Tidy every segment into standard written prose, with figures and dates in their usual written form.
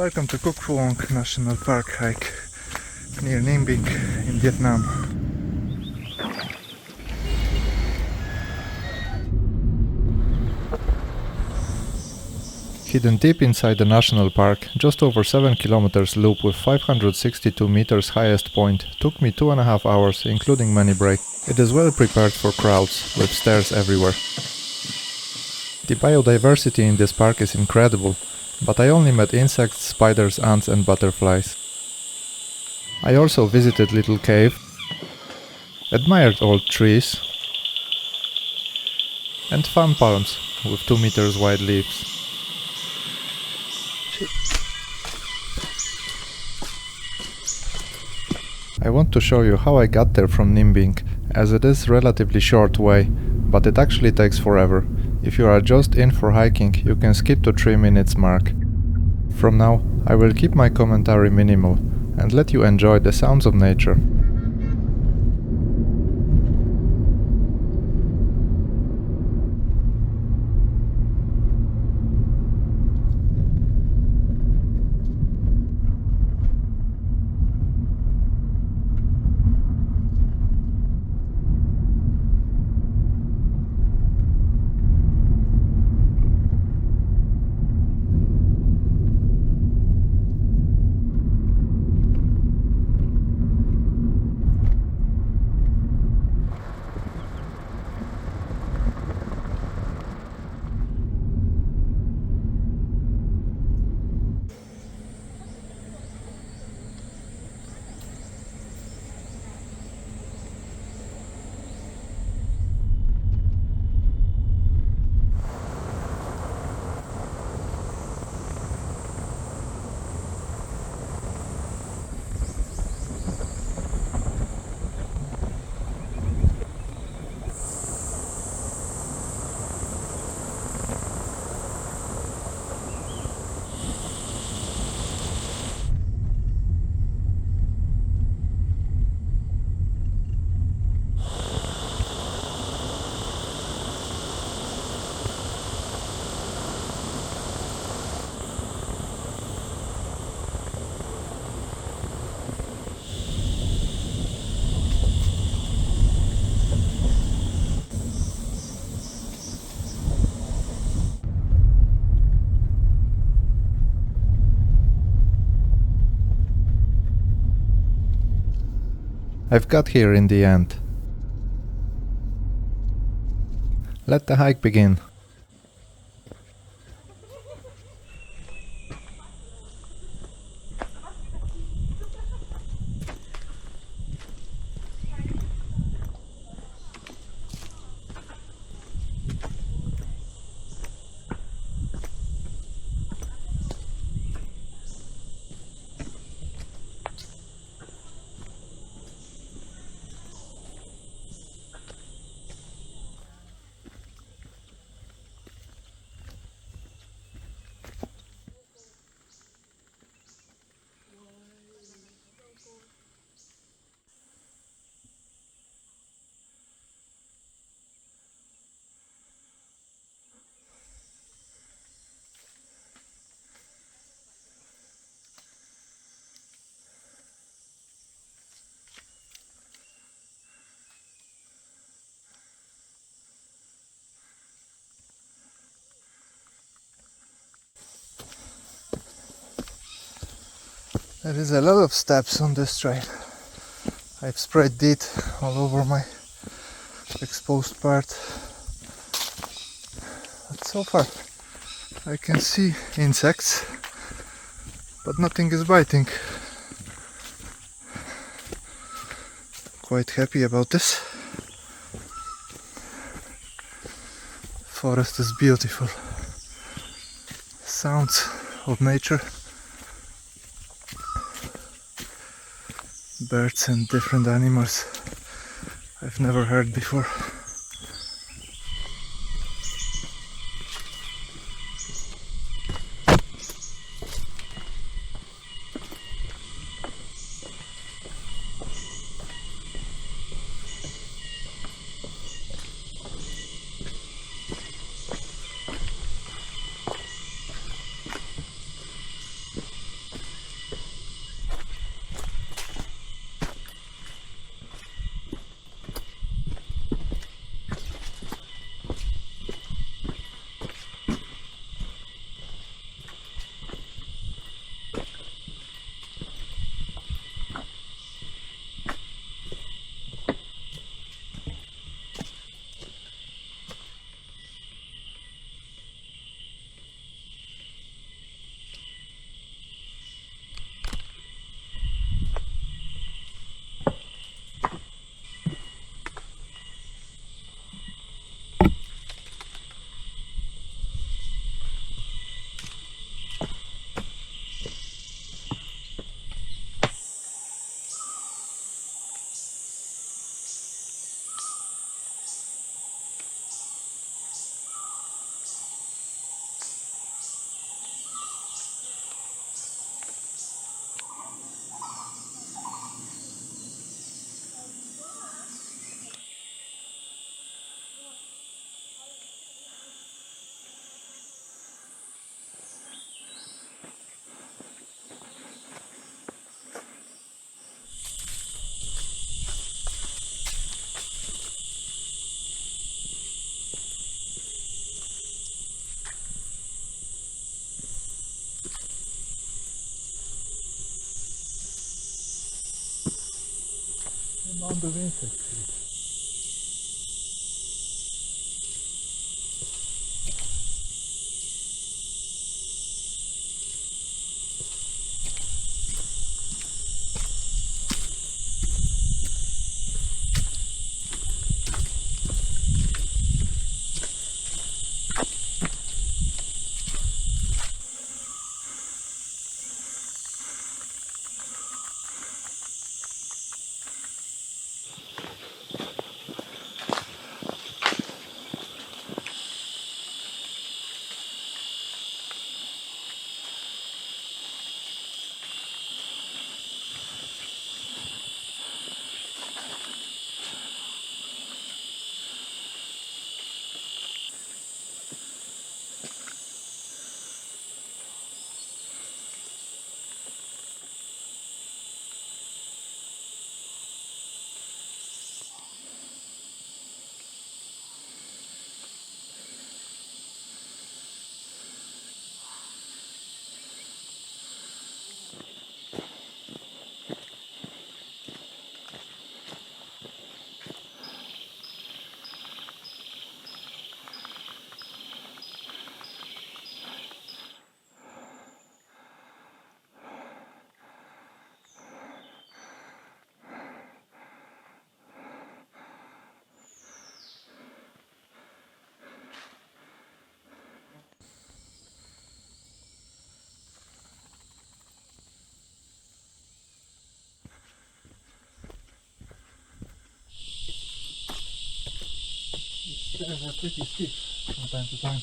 Welcome to Cúc Phương National Park hike near Ninh Bình in Vietnam. Hidden deep inside the national park, just over 7 kilometers loop with 562 meters highest point took me 2.5 hours, including many breaks. It is well prepared for crowds, with stairs everywhere. The biodiversity in this park is incredible, but I only met insects, spiders, ants and butterflies. I also visited little cave, admired old trees and fan palms with 2 meters wide leaves. I want to show you how I got there from Ninh Bình, as it is relatively short way, but it actually takes forever. If you are just in for hiking, you can skip to 3 minutes mark. From now, I will keep my commentary minimal and let you enjoy the sounds of nature. I've got here in the end. Let the hike begin. There is a lot of steps on this trail. I've sprayed DEET all over my exposed part. But so far I can see insects, but nothing is biting. Quite happy about this. Forest is beautiful. Sounds of nature. Birds and different animals I've never heard before. amount of insects here. Stairs are pretty steep from time to time.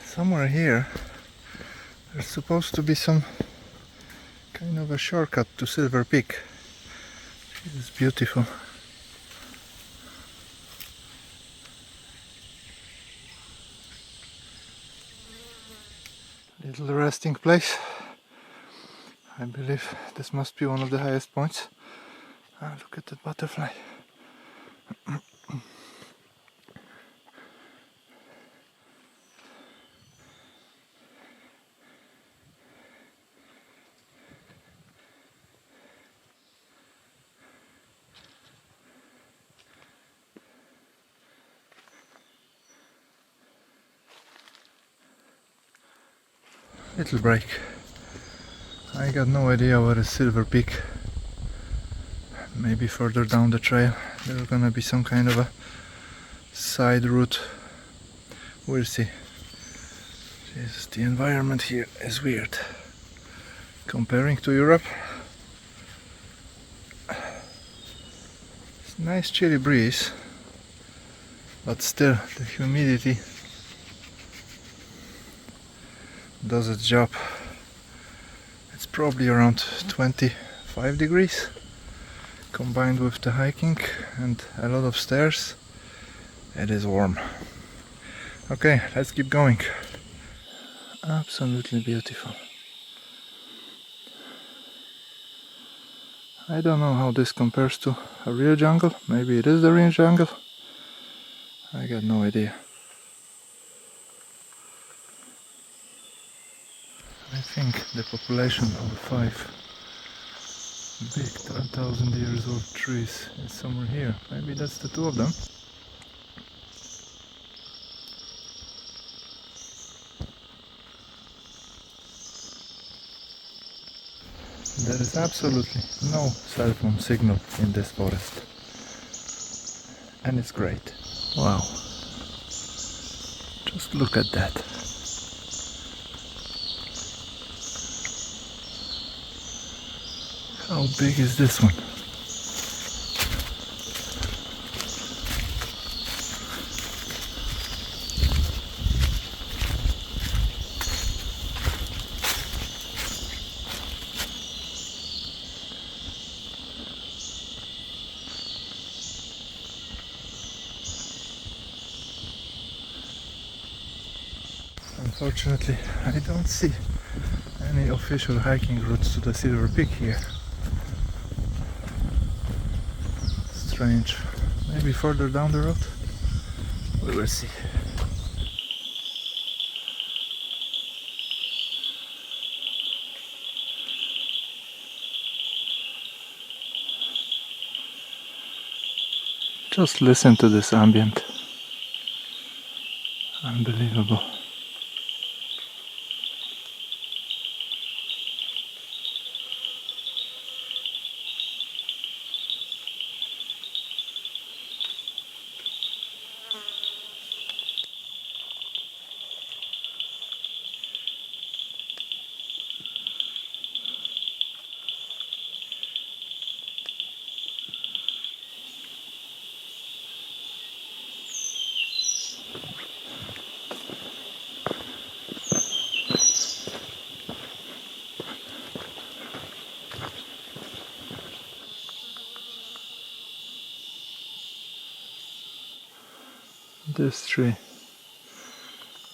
Somewhere here there's supposed to be some kind of a shortcut to Silver Peak. It is beautiful. Little resting place. I believe this must be one of the highest points. Ah, look at that butterfly. Little break. I got no idea where is Silver Peak. Maybe further down the trail there's gonna be some kind of a side route. We'll see. Jesus, the environment here is weird. Comparing to Europe, it's a nice chilly breeze, but still the humidity does its job. It's probably around 25 degrees. Combined with the hiking and a lot of stairs, it is warm. Okay, let's keep going. Absolutely beautiful. I don't know how this compares to a real jungle. Maybe it is the real jungle. I got no idea. I think the population of 5 big 1,000 years old trees is somewhere here. Maybe that's the two of them. There is absolutely no cell phone signal in this forest. And it's great. Wow. Just look at that. How big is this one? Unfortunately, I don't see any official hiking routes to the Silver Peak here. Strange. Maybe further down the road? We will see. Just listen to this ambient. Unbelievable. This tree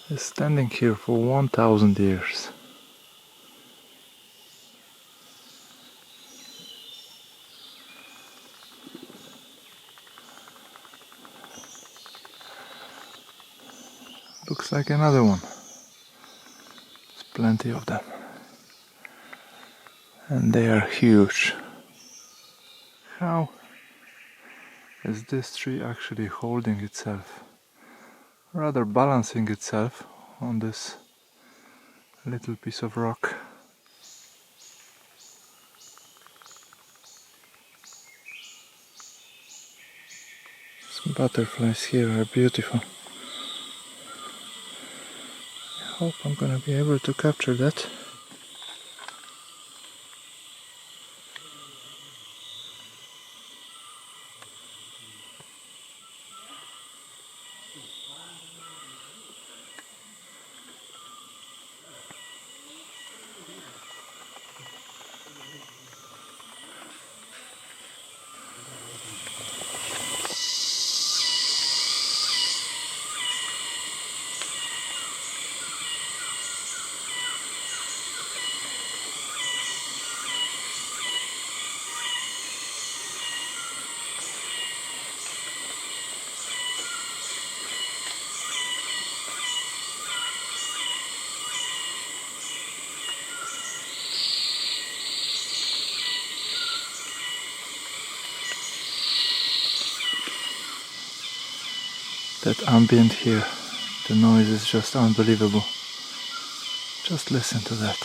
is standing here for 1000 years. Looks like another one. There's plenty of them. And they are huge. How is this tree actually holding itself? Rather balancing itself on this little piece of rock. Some butterflies here are beautiful. I hope I'm gonna be able to capture that. That ambient here, the noise is just unbelievable. Just listen to that.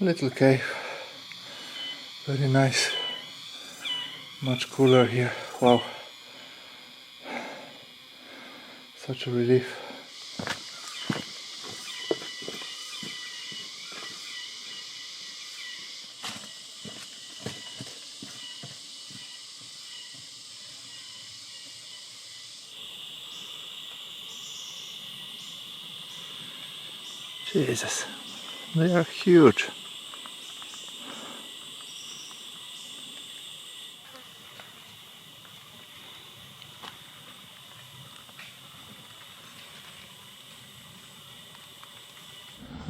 Little cave, very nice, much cooler here. Wow, such a relief. Jesus, They are huge.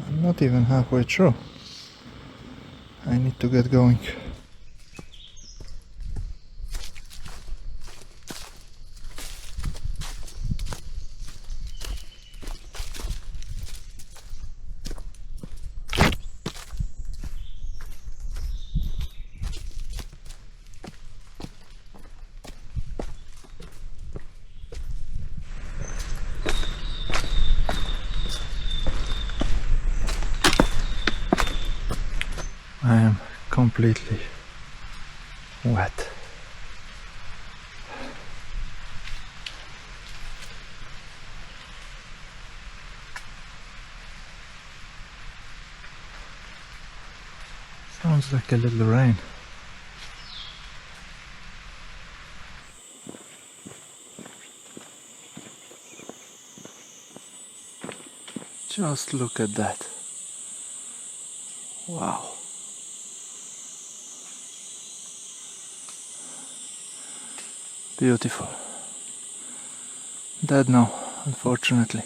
I'm not even halfway through. I need to get going. I am completely wet. Sounds like a little rain. Just look at that. Wow. Beautiful. Dead now, unfortunately.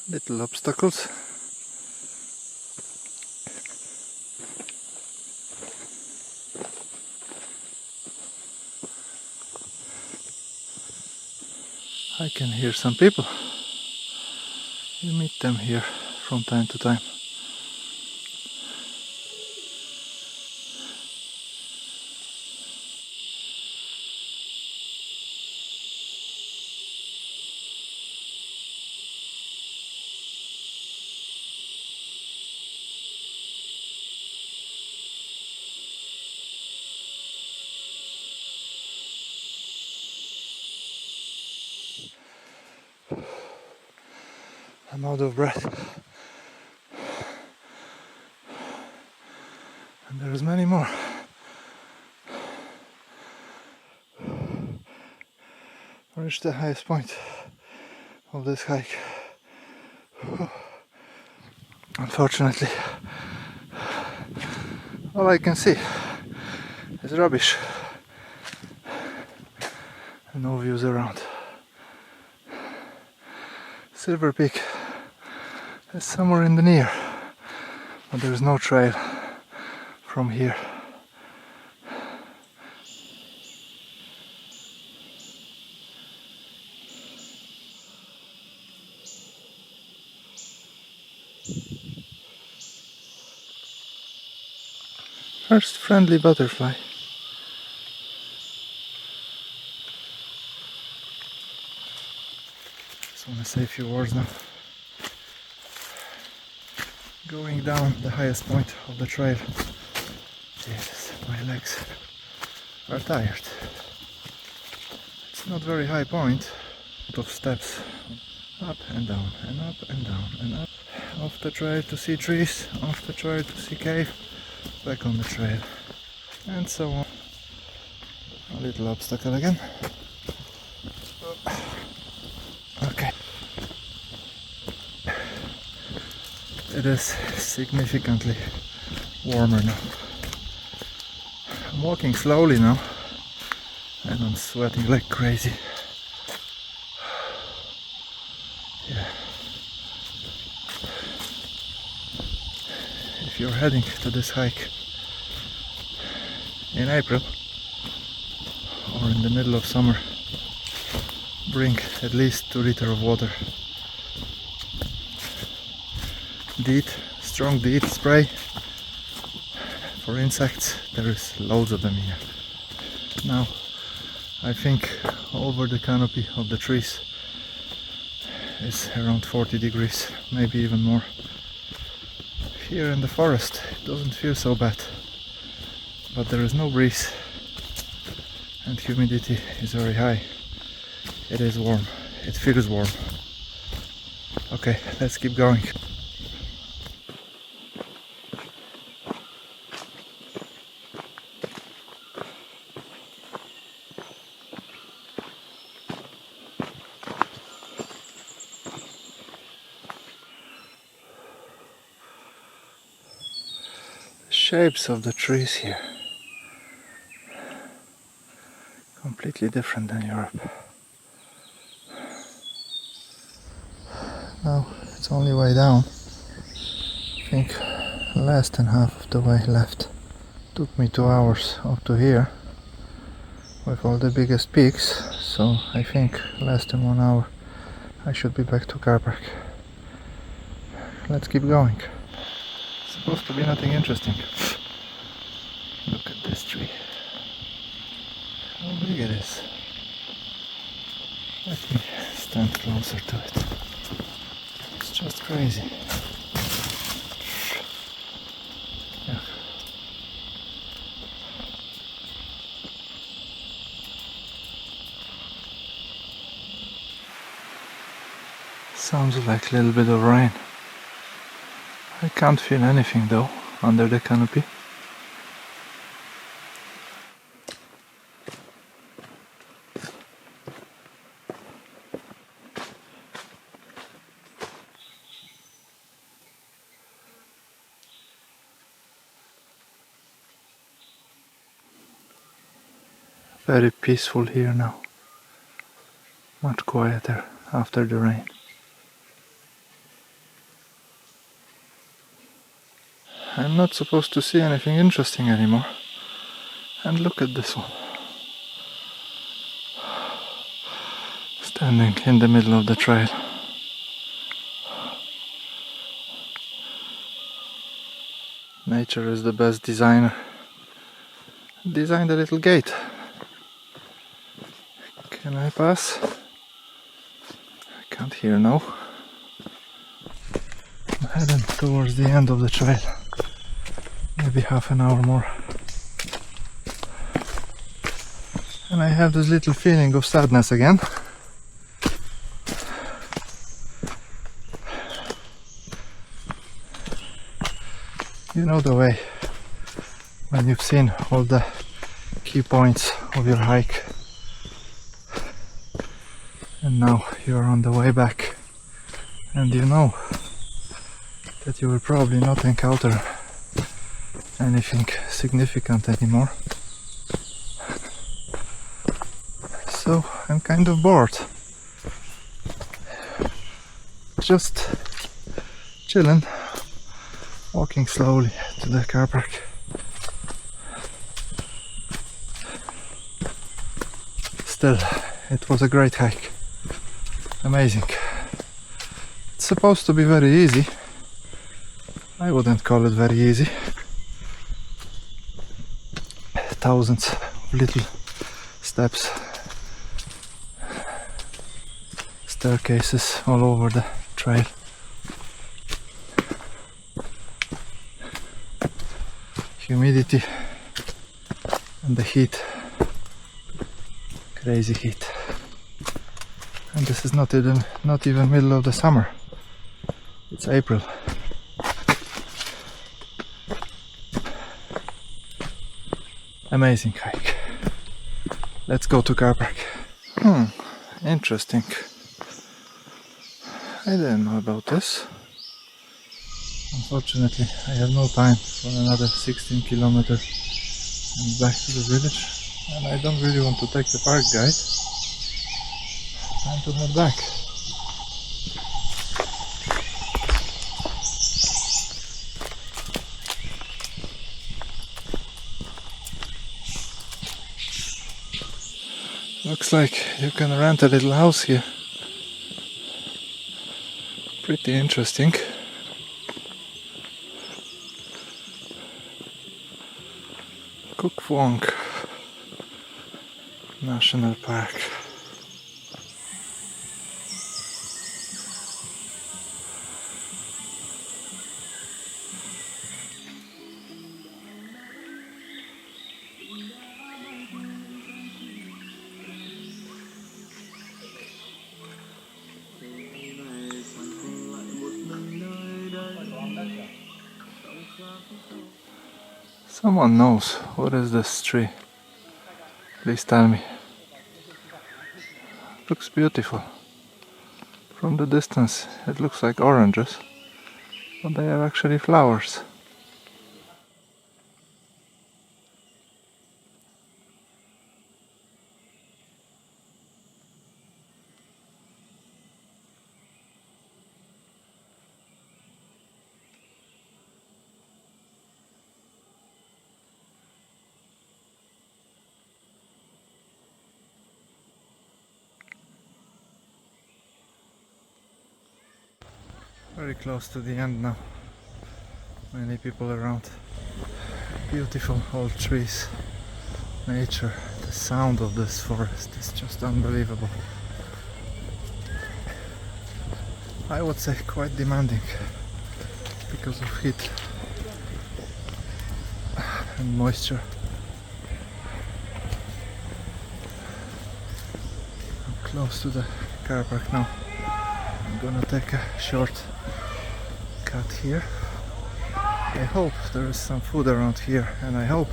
Little obstacles. I can hear some people. You meet them here from time to time. I'm out of breath. And there's many more. I reached the highest point of this hike. Unfortunately, all I can see is rubbish and no views around. Silver Peak is somewhere in the near, but there is no trail from here. First friendly butterfly. Just want to say a few words now. Going down the highest point of the trail. Jesus, my legs are tired. It's not very high point. A lot of steps. Up and down and up and down and up. Off the trail to see trees, off the trail to see cave, back on the trail. And so on. A little obstacle again. Okay. It is significantly warmer now. I'm walking slowly now and I'm sweating like crazy. Yeah. If you're heading to this hike in April or in the middle of summer, bring at least 2 liters of water. DEET, strong DEET spray for insects. There is loads of them here. Now I think over the canopy of the trees is around 40 degrees, maybe even more. Here in the forest it doesn't feel so bad, but there is no breeze and humidity is very high. It is warm, it feels warm. Okay, let's keep going. shapes of the trees here. Completely different than Europe. Now it's only way down. I think less than half of the way left. Took me 2 hours up to here with all the biggest peaks, so I think less than 1 hour I should be back to car park. Let's keep going. Supposed to be nothing interesting. Look at this tree. How big it is. Let me stand closer to it. It's just crazy. Yeah. Sounds like a little bit of rain. I can't feel anything though under the canopy. Very peaceful here now. Much quieter after the rain. I'm not supposed to see anything interesting anymore. And look at this one. Standing in the middle of the trail. Nature is the best designer. Designed a little gate. Can I pass? I can't hear now. I'm heading towards the end of the trail. Maybe half an hour more. And I have this little feeling of sadness again. You know the way when you've seen all the key points of your hike and now you're on the way back and you know that you will probably not encounter anything significant anymore. So I'm kind of bored. Just chilling, walking slowly to the car park. Still, it was a great hike. Amazing. It's supposed to be very easy. I wouldn't call it very easy. Thousands of little steps, staircases all over the trail. Humidity and the heat, crazy heat. And this is not even middle of the summer. It's April. Amazing hike. Let's go to car park. Interesting. I didn't know about this. Unfortunately, I have no time for another 16 kilometers and back to the village, and I don't really want to take the park guide. Time to head back. Looks like you can rent a little house here. Pretty interesting. Phuong National Park. Someone knows what is this tree. Please tell me. Looks beautiful. From the distance it looks like oranges, but they are actually flowers. Very close to the end now. Many people around. Beautiful old trees. Nature. The sound of this forest is just unbelievable. I would say quite demanding because of heat and moisture. I'm close to the car park now. I'm gonna take a short cut here. I hope there is some food around here, and I hope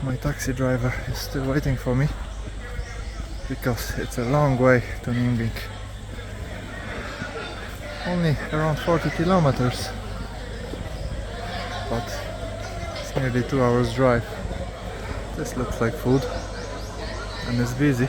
my taxi driver is still waiting for me, because it's a long way to Ningink. Only around 40 kilometers, but it's nearly 2 hours drive. This looks like food and it's busy.